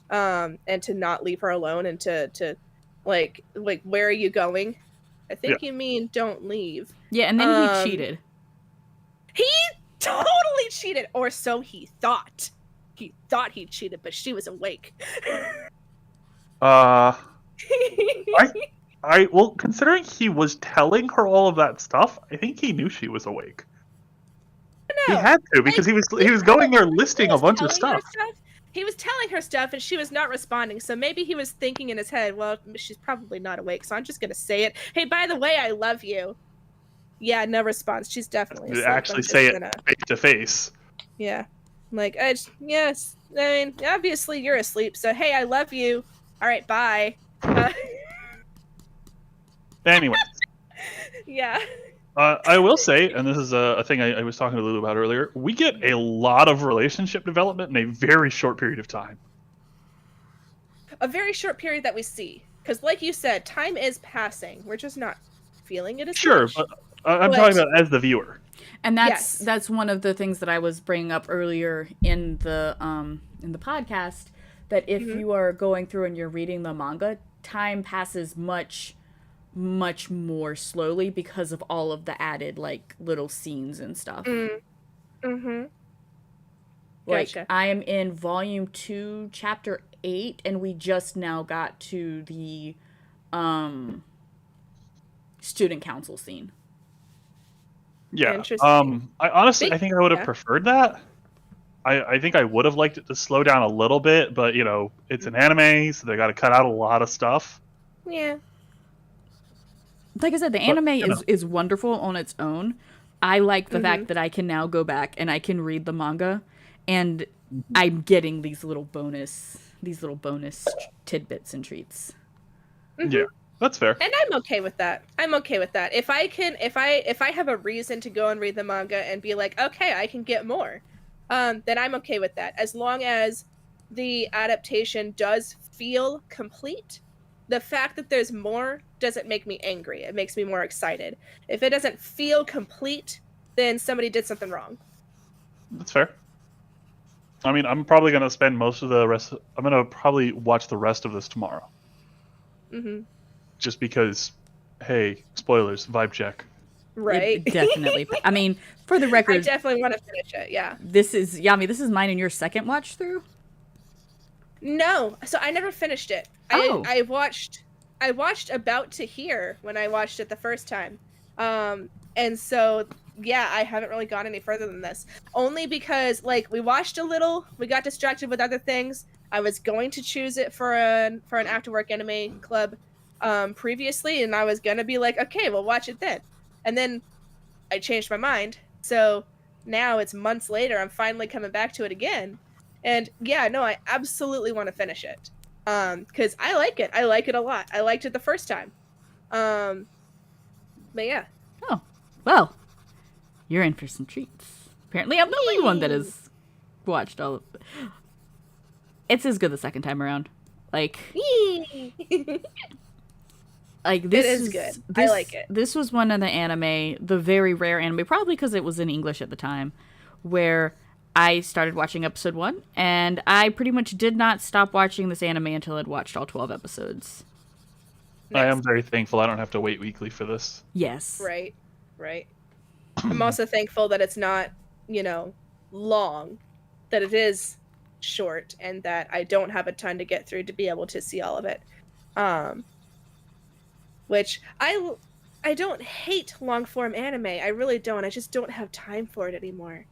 and to not leave her alone, and to like where are you going? I think you mean don't leave. Yeah, and then he cheated. He totally cheated, or so he thought. He thought he cheated, but she was awake. Well, considering he was telling her all of that stuff, I think he knew she was awake. No, he had to, because he was going there listing a bunch of stuff. He was telling her stuff, and she was not responding. So maybe he was thinking in his head, well, she's probably not awake, so I'm just gonna say it. Hey, by the way, I love you. Yeah, no response. She's definitely asleep. Actually say it face to face. Yeah. Like, yes. I mean, obviously you're asleep, so hey, I love you. All right, bye. Anyway. Yeah. I will say, and this is a thing I was talking to Lulu about earlier, we get a lot of relationship development in a very short period of time. A very short period that we see. Because like you said, time is passing. We're just not feeling it as much. But I'm talking about as the viewer. And that's one of the things that I was bringing up earlier in the podcast, that if you are going through and you're reading the manga, time passes much more slowly because of all of the added, like, little scenes and stuff. Like, Gotcha. I am in volume 2, chapter 8, and we just now got to the student council scene. Yeah. Interesting. I think I would have preferred that. I think I would have liked it to slow down a little bit, but, you know, it's an anime, so they got to cut out a lot of stuff. Yeah. Like I said, the anime is wonderful on its own. I like the fact that I can now go back and I can read the manga, and I'm getting these little bonus tidbits and treats. Yeah, that's fair. And I'm okay with that. If I have a reason to go and read the manga and be like, okay, I can get more, then I'm okay with that. As long as the adaptation does feel complete. The fact that there's more doesn't make me angry. It makes me more excited. If it doesn't feel complete, then somebody did something wrong. That's fair. I mean, I'm probably going to spend most of the rest... I'm going to probably watch the rest of this tomorrow. Just because, hey, spoilers, vibe check. Right. Definitely. I mean, for the record... I definitely want to finish it, yeah. This is, Yami, this is mine and your second watch through? No, so I never finished it. Oh. I watched About to Hear when I watched it the first time. And so yeah, I haven't really gone any further than this. Only because like we watched a little, we got distracted with other things. I was going to choose it for an after work anime club previously, and I was gonna be like, okay, we'll watch it then. And then I changed my mind. So now it's months later, I'm finally coming back to it again. And yeah, no, I absolutely want to finish it. Because I like it. I like it a lot. I liked it the first time. But yeah. Oh, well, you're in for some treats. Apparently, I'm the only one that has watched all of it. It's as good the second time around. Like, like this is good. I like it. This was one of the anime, the very rare anime, probably because it was in English at the time, where I started watching episode 1, and I pretty much did not stop watching this anime until I'd watched all 12 episodes. I am very thankful I don't have to wait weekly for this. Yes. Right. I'm also thankful that it's not, long, that it is short, and that I don't have a ton to get through to be able to see all of it. Which I don't hate long form anime. I really don't. I just don't have time for it anymore.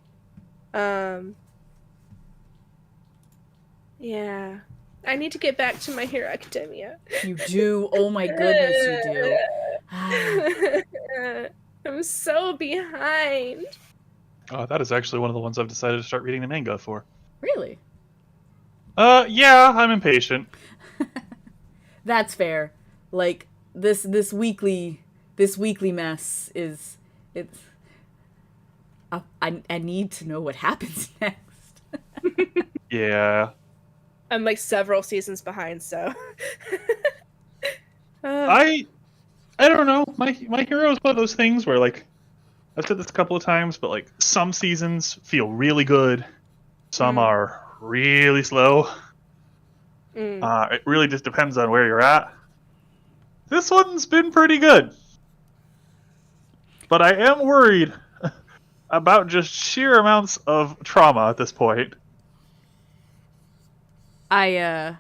Yeah. I need to get back to My Hero Academia. You do. Oh my goodness, you do. I'm so behind. Oh, that is actually one of the ones I've decided to start reading the manga for. Really? Yeah, I'm impatient. That's fair. Like this weekly mess is it's. I need to know what happens next. Yeah. I'm like several seasons behind, so. I don't know. My Hero is one of those things where, like, I've said this a couple of times, but like some seasons feel really good, some are really slow. It really just depends on where you're at. This one's been pretty good, but I am worried about just sheer amounts of trauma at this point. My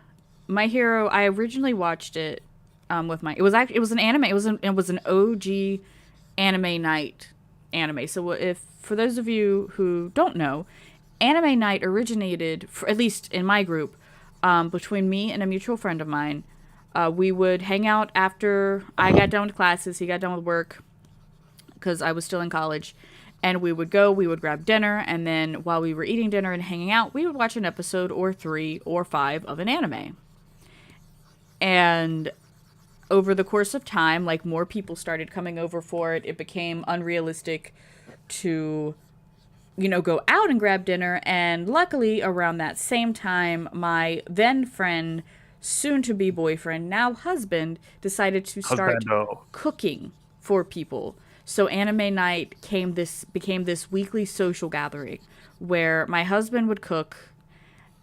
Hero, I originally watched it with my it was an anime. It was an OG anime night anime. So if for those of you who don't know, anime night originated, at least in my group, between me and a mutual friend of mine. We would hang out after I got done with classes, he got done with work, because I was still in college, and we would grab dinner, and then while we were eating dinner and hanging out, we would watch an episode or 3 or 5 of an anime. And over the course of time, like, more people started coming over for it. It became unrealistic to, go out and grab dinner. And luckily, around that same time, my then friend, soon-to-be boyfriend, now husband, decided to start cooking for people. So anime night became this weekly social gathering where my husband would cook,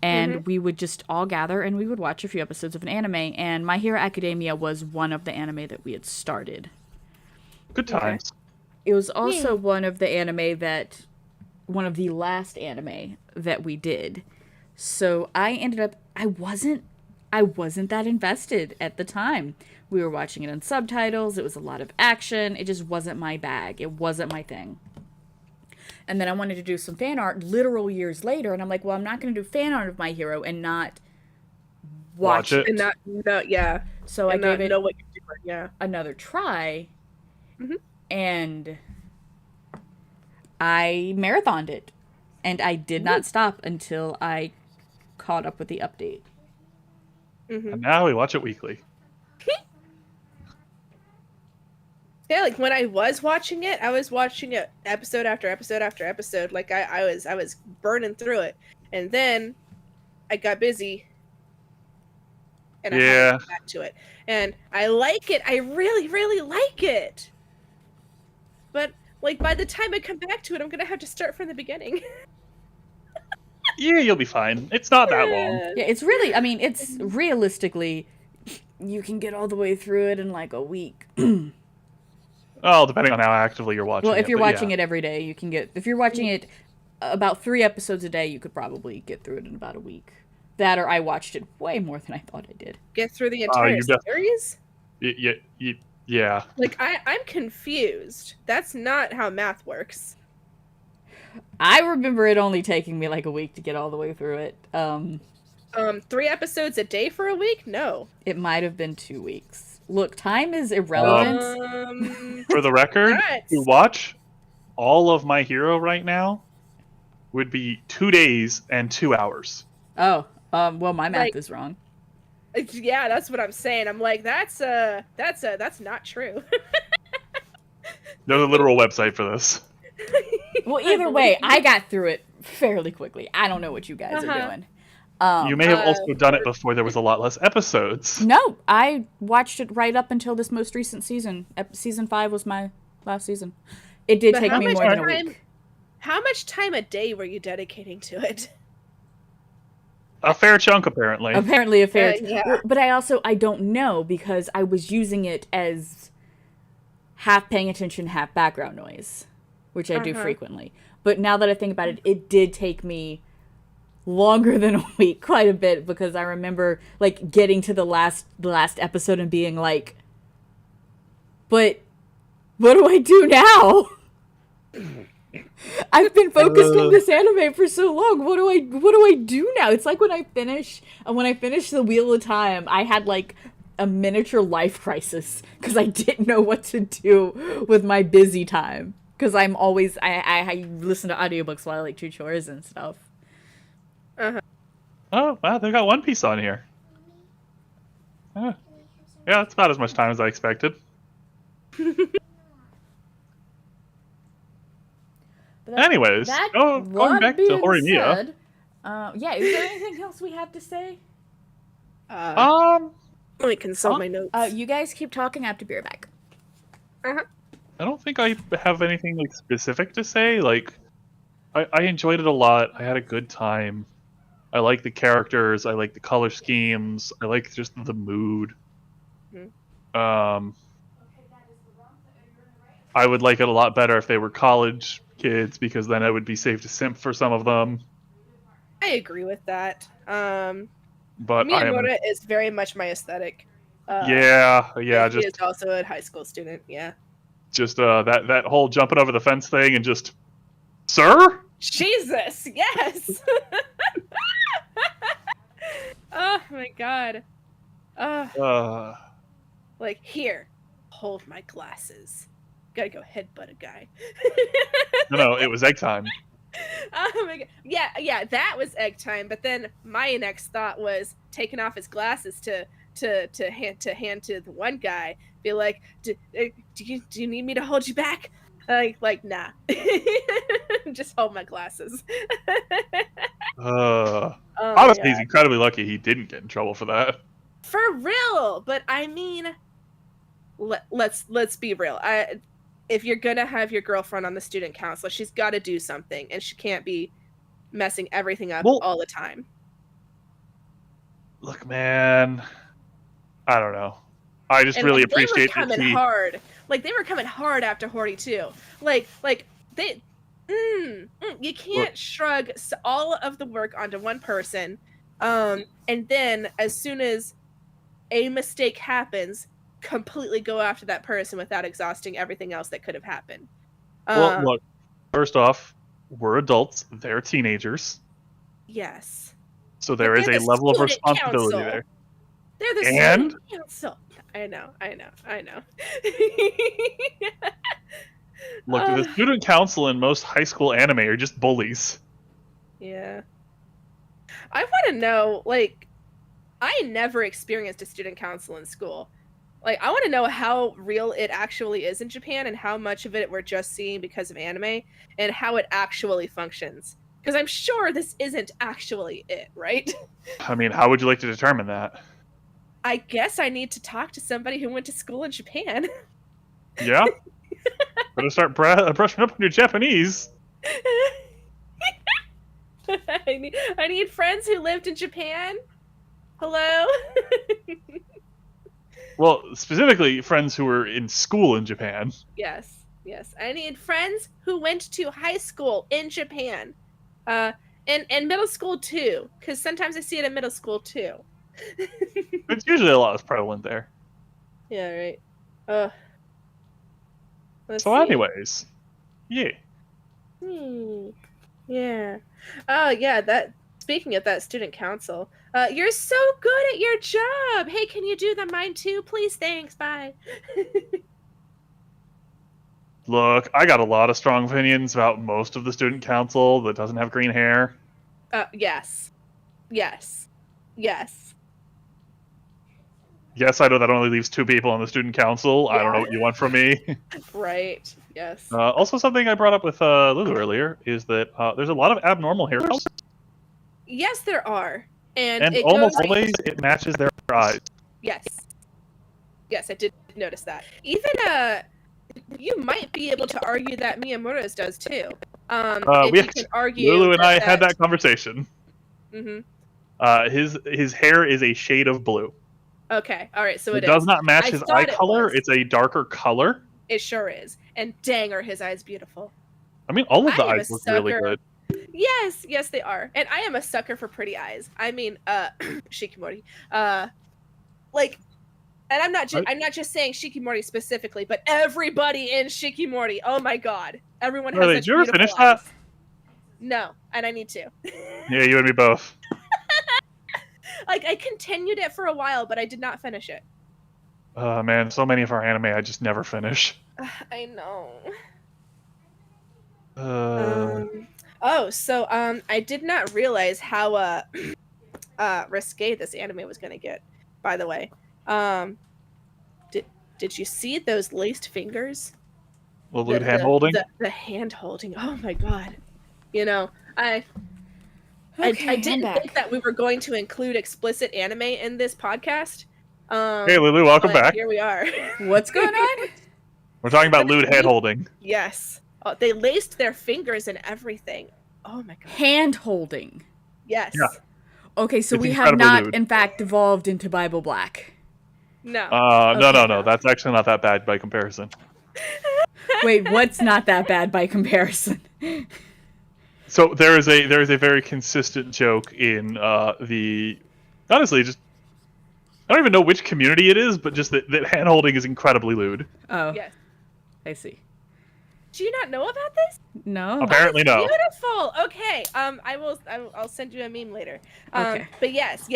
and we would just all gather and we would watch a few episodes of an anime. And My Hero Academia was one of the anime that we had started. Good times. It was also one of the last anime that we did. So I wasn't that invested at the time. We were watching it in subtitles. It was a lot of action. It just wasn't my bag. It wasn't my thing. And then I wanted to do some fan art literal years later, and I'm like, well, I'm not going to do fan art of My Hero and not watch it. And yeah. So and I gave it know what you're doing, yeah. another try, and I marathoned it. And I did not stop until I caught up with the update. And now we watch it weekly. Yeah, like when I was watching it, I was watching it episode after episode after episode. Like I was burning through it, and then I got busy, and I had to get back to it. And I like it. I really, really like it. But like by the time I come back to it, I'm gonna have to start from the beginning. Yeah, you'll be fine. It's not that long. Yeah, it's really, it's realistically, you can get all the way through it in like a week. Well, depending on how actively you're watching it. Well, if you're watching it every day, you can if you're watching it about 3 episodes a day, you could probably get through it in about a week. That or I watched it way more than I thought I did. Get through the entire series? Yeah. Like, I'm confused. That's not how math works. I remember it only taking me like a week to get all the way through it. 3 episodes a day for a week? No. It might have been 2 weeks. Look, time is irrelevant. For the record, to watch all of My Hero right now would be 2 days and 2 hours. Oh, well, my math is wrong. Yeah, that's what I'm saying. I'm like, that's not true. There's a literal website for this. Well, either way, I got through it fairly quickly. I don't know what you guys are doing. You may have also done it before there was a lot less episodes. No, I watched it right up until this most recent season. Season 5 was my last season. It did take me more than a week. How much time a day were you dedicating to it? A fair chunk, apparently. Apparently a fair chunk. Yeah. But I don't know, because I was using it as half paying attention, half background noise, which I do frequently. But now that I think about it, it did take me longer than a week, quite a bit, because I remember like getting to the last episode and being like, but what do I do now? I've been focused on this anime for so long. What do I do now? It's like when I finished the Wheel of Time, I had like a miniature life crisis because I didn't know what to do with my busy time. Because I'm always I listen to audiobooks while I like do chores and stuff. Oh wow, they got One Piece on here. Yeah, that's about as much time as I expected. Anyways, going back to Horimiya. Yeah, is there anything else we have to say? Let me consult my notes. You guys keep talking. I have to be right back. I don't think I have anything like specific to say. Like, I enjoyed it a lot. I had a good time. I like the characters. I like the color schemes. I like just the mood. I would like it a lot better if they were college kids, because then it would be safe to simp for some of them. I agree with that. But Miyamoto is very much my aesthetic. He is also a high school student. Yeah. Just that whole jumping over the fence thing and just, sir? Jesus, yes. Oh my god. Like, here, hold my glasses. Gotta go headbutt a guy. No, it was egg time. Oh my god. Yeah, that was egg time. But then my next thought was taking off his glasses to hand to the one guy. Be like, do you need me to hold you back? Like nah. Just hold my glasses. Honestly, he's incredibly lucky he didn't get in trouble for that. For real, but I mean, let's be real. If you're gonna have your girlfriend on the student council, she's got to do something, and she can't be messing everything up all the time. Look, man, I don't know. I just really appreciate they were coming hard. Like, they were coming hard after Horty too. Like they. You can't shrug all of the work onto one person, and then as soon as a mistake happens, completely go after that person without exhausting everything else that could have happened. Well, look, first off, we're adults. They're teenagers. Yes. So there is a level of responsibility there. They're the student council. I know. Look, the student council in most high school anime are just bullies. Yeah. I want to know, like, I never experienced a student council in school. Like, I want to know how real it actually is in Japan and how much of it we're just seeing because of anime and how it actually functions. Because I'm sure this isn't actually it, right? I mean, how would you like to determine that? I guess I need to talk to somebody who went to school in Japan. Yeah? Better start brushing up on your Japanese. I need friends who lived in Japan. Hello? Well, specifically, friends who were in school in Japan. Yes. I need friends who went to high school in Japan. And middle school too, because sometimes I see it in middle school too. It's usually a lot less prevalent there. Yeah, right. Let's So see. anyways, yeah. Yeah. Oh, yeah, speaking of that student council, you're so good at your job. Hey, can you do the mine too, please? Thanks. Bye. Look, I got a lot of strong opinions about most of the student council that doesn't have green hair. Yes. Yes. Yes. Yes, I know that only leaves 2 people on the student council. I don't know what you want from me. Right. Yes. Also, something I brought up with Lulu earlier is that there's a lot of abnormal hair colors, Yes, there are. And it almost goes... always it matches their eyes. Yes. Yes, I did notice that. Even, you might be able to argue that Miyamoto's does too. If you can argue Lulu and I had that conversation. Mm-hmm. His hair is a shade of blue. Okay, all right, so it does not match his eye color. It's a darker color. It sure is. And dang, are his eyes beautiful. I mean, all of the eyes look really good. Yes, yes, they are. And I am a sucker for pretty eyes. I mean, Shikimori. Like, and I'm not just saying Shikimori specifically, but everybody in Shikimori. Oh my god, everyone has such Did you ever beautiful finish eyes. that? No, and I need to. Yeah, you and me both. Like, I continued it for a while, but I did not finish it. Man, so many of our anime I just never finish. I know. I did not realize how risque this anime was gonna get. By the way, did you see those laced fingers? The lewd hand holding. The hand holding. Oh my god! You know, I didn't think that we were going to include explicit anime in this podcast. Hey, Lulu, welcome back. Here we are. What's going on? We're talking about lewd hand holding. Yes. Oh, they laced their fingers and everything. Oh my god. Hand holding. Yes. Yeah. Okay, so It's we have not, lewd. in fact, devolved into Bible Black. No. No. That's actually not that bad by comparison. Wait, what's not that bad by comparison? So there is a very consistent joke in honestly, just I don't even know which community it is, but just that hand holding is incredibly lewd. Oh. Yes. I see. Do you not know about this? No. Apparently no. Beautiful. Okay. I'll send you a meme later. Okay. But yes.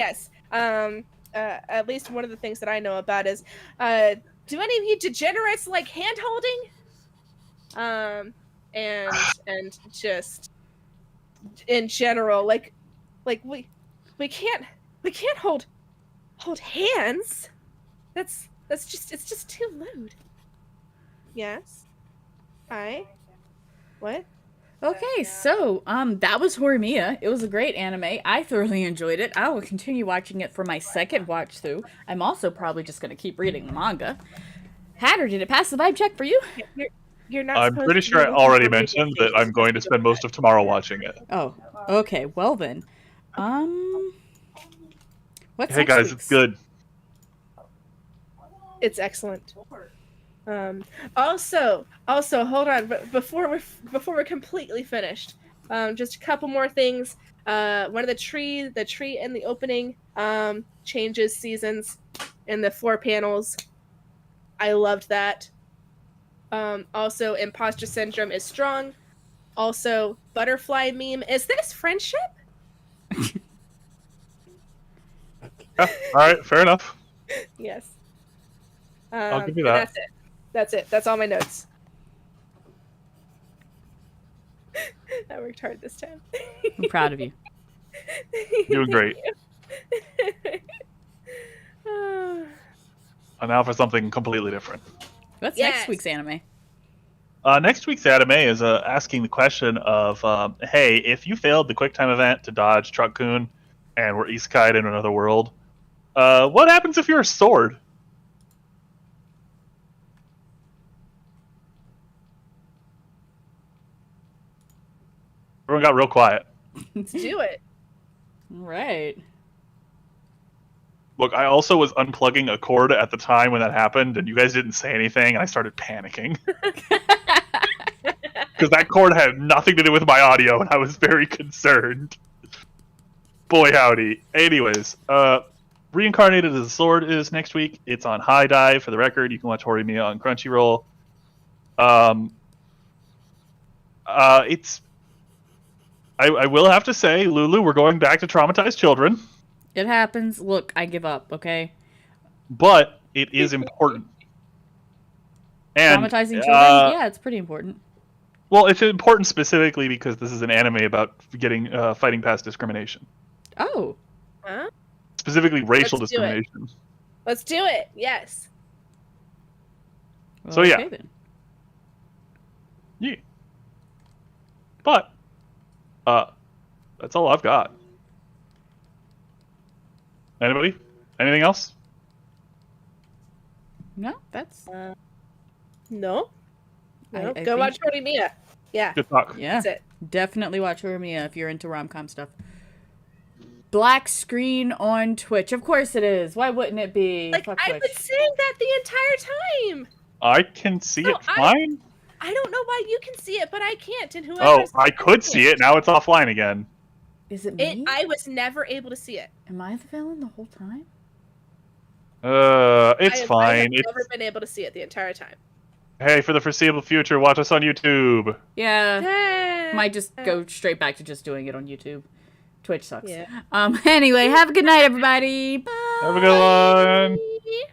At least one of the things that I know about is, do any of you degenerates like hand holding? And just in general, like we can't hold hands. It's just too lewd. Yes. What? Okay, so that was Horimiya. It was a great anime. I thoroughly enjoyed it. I will continue watching it for my second watch through. I'm also probably just going to keep reading the manga. Hatter, did it pass the vibe check for you? You're not. I'm pretty sure I already mentioned that I'm going to spend most of tomorrow watching it. Oh, okay. Well then, what's Hey next guys, week's? it's good. It's excellent. Also, hold on. But before we're completely finished, just a couple more things. One of the tree in the opening changes seasons in the 4 panels. I loved that. Also, imposter syndrome is strong. Also, butterfly meme. Is this friendship? Yeah, all right, fair enough. Yes. I'll give you that. That's it. That's all my notes. I worked hard this time. I'm proud of you. Doing great. And now for something completely different. What's Yes. next week's anime? Next week's anime is asking the question of, hey, if you failed the QuickTime event to dodge Truck-kun and were isekai'd in another world, what happens if you're a sword? Everyone got real quiet. Let's do it. All right. Look, I also was unplugging a cord at the time when that happened, and you guys didn't say anything, and I started panicking. because that cord had nothing to do with my audio, and I was very concerned. Boy, howdy. Anyways, Reincarnated as a Sword is next week. It's on High Dive. For the record, you can watch Horimiya on Crunchyroll. It's. I will have to say, Lulu, we're going back to traumatized children. It happens. Look, I give up, okay? But it is important. And, Traumatizing children? Yeah, it's pretty important. Well, it's important specifically because this is an anime about fighting past discrimination. Oh. Huh? Specifically racial Let's do discrimination. Let's do it. Yes. Well, So, yeah. okay, then. Yeah. But, that's all I've got. Anybody? Anything else? No, that's... No. No. I Go think- watch Horimiya. Yeah. Good talk. Yeah. That's it. Definitely watch Horimiya if you're into rom-com stuff. Black screen on Twitch. Of course it is. Why wouldn't it be? Like, Fuck I've Twitch. been saying that the entire time. I can see No, it fine. I don't know why you can see it, but I can't. And whoever Oh, I could see it. Now it's offline again. Is it me? I was never able to see it. Am I the villain the whole time? It's I have fine. never been able to see it the entire time. Hey, for the foreseeable future, watch us on YouTube. Yeah. Might just go straight back to just doing it on YouTube. Twitch sucks. Yeah. Anyway, have a good night, everybody. Bye. Have a good one. Bye.